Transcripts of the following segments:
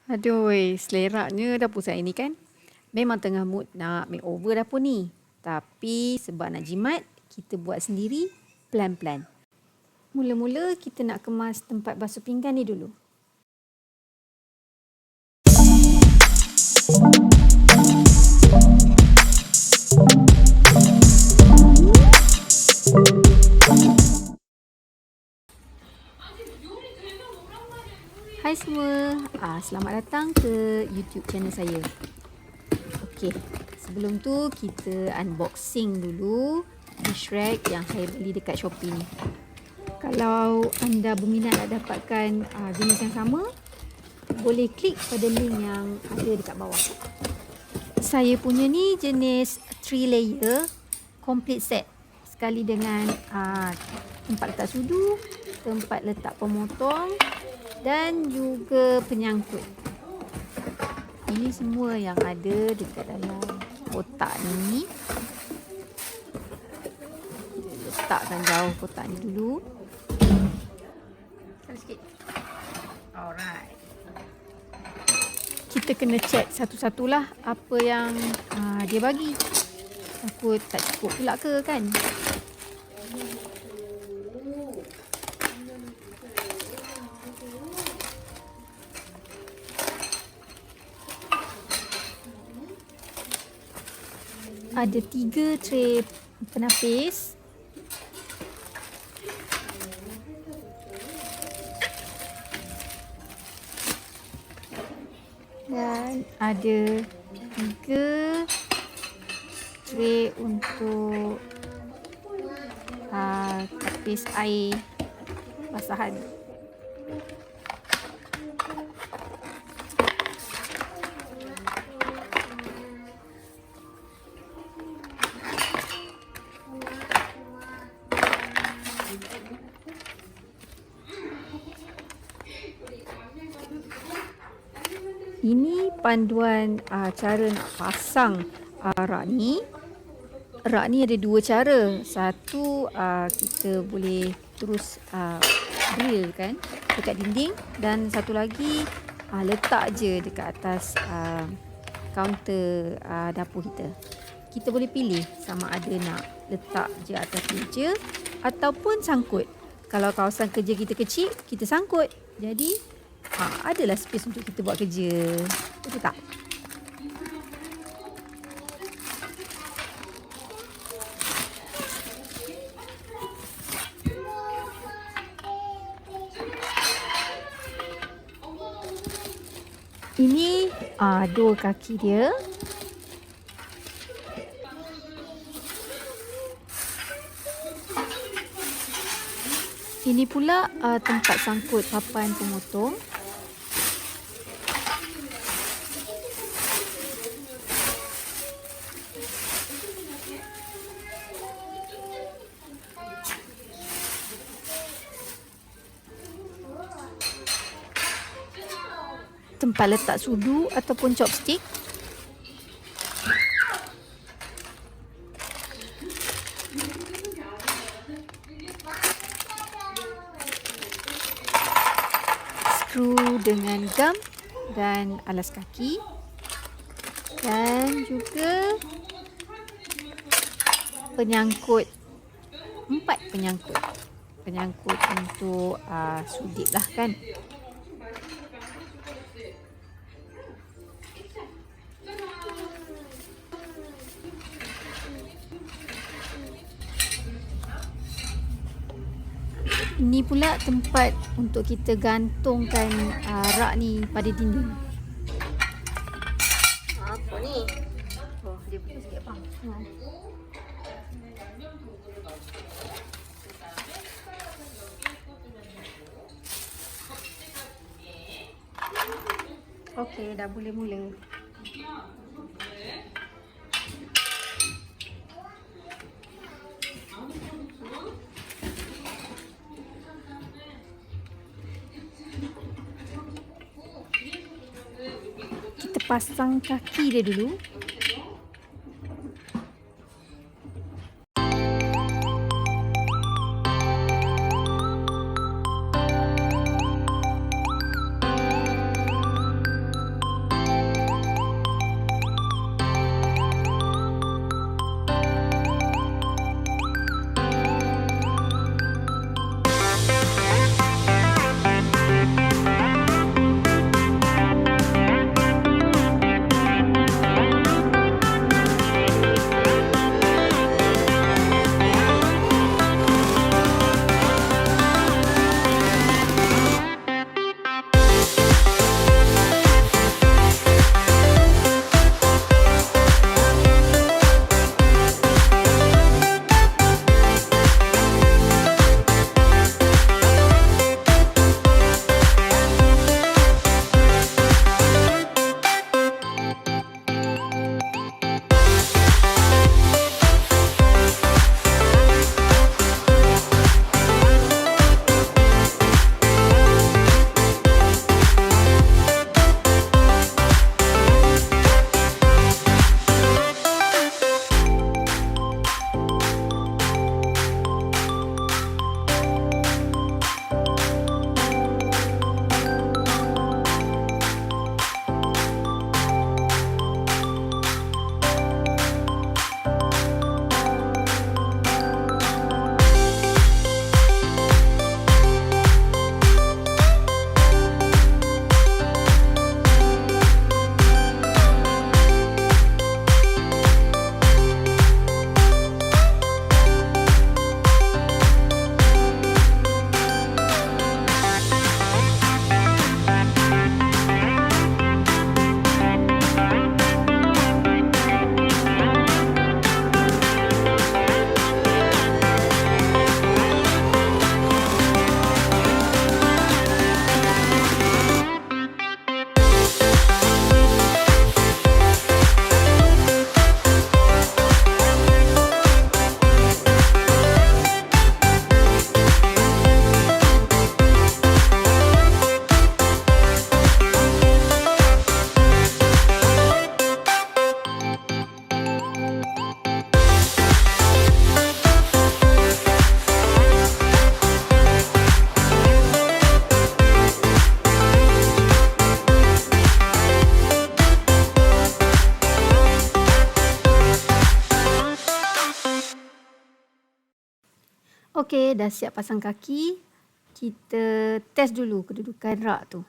Aduh, seleranya dapur saya ni kan. Memang tengah mood nak makeover dapur ni. Tapi sebab nak jimat, kita buat sendiri pelan-pelan. Mula-mula kita nak kemas tempat basuh pinggan ni dulu. Hai semua, selamat datang ke YouTube channel saya. Okey, sebelum tu kita unboxing dulu dish rag yang saya beli dekat Shopee ni. Kalau anda berminat nak dapatkan jenis yang sama, boleh klik pada link yang ada dekat bawah. Saya punya ni jenis 3 layer complete set, sekali dengan tempat letak sudu, tempat letak pemotong dan juga penyangkut. Ini semua yang ada dekat dalam kotak ni. Letakkan jauh kotak ni dulu. Sikit. Alright. Kita kena check satu-satulah apa yang dia bagi. Takut tak cukup pula ke kan? Ada 3 tray penapis. Dan ada 3 tray untuk tapis air basahan. Ini panduan cara nak pasang rak ni. Rak ni ada 2 cara. Satu, kita boleh terus drill kan dekat dinding, dan satu lagi letak je dekat atas kaunter dapur kita. Kita boleh pilih sama ada nak letak je atas meja ataupun sangkut. Kalau kawasan kerja kita kecil, kita sangkut. Jadi adalah space untuk kita buat kerja. Betul tak? Ini 2 kaki dia. Ini pula tempat sangkut papan pemotong. Tempat letak sudu ataupun chopstick. Skru dengan gam dan alas kaki. Dan juga penyangkut. 4 penyangkut. Penyangkut untuk sudip lah kan. Ini pula tempat untuk kita gantungkan rak ni pada dinding. Apa ni? Oh, dia putus sikit bang. Okey, dah boleh mula. Kita pasang kaki dia dulu. Okey, dah siap pasang kaki. Kita test dulu kedudukan rak tu.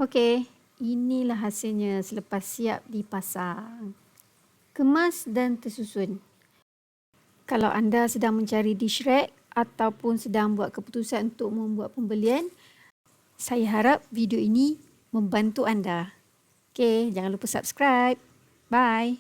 Okey, inilah hasilnya selepas siap dipasang. Kemas dan tersusun. Kalau anda sedang mencari dish rack ataupun sedang buat keputusan untuk membuat pembelian, saya harap video ini membantu anda. Okey, jangan lupa subscribe. Bye.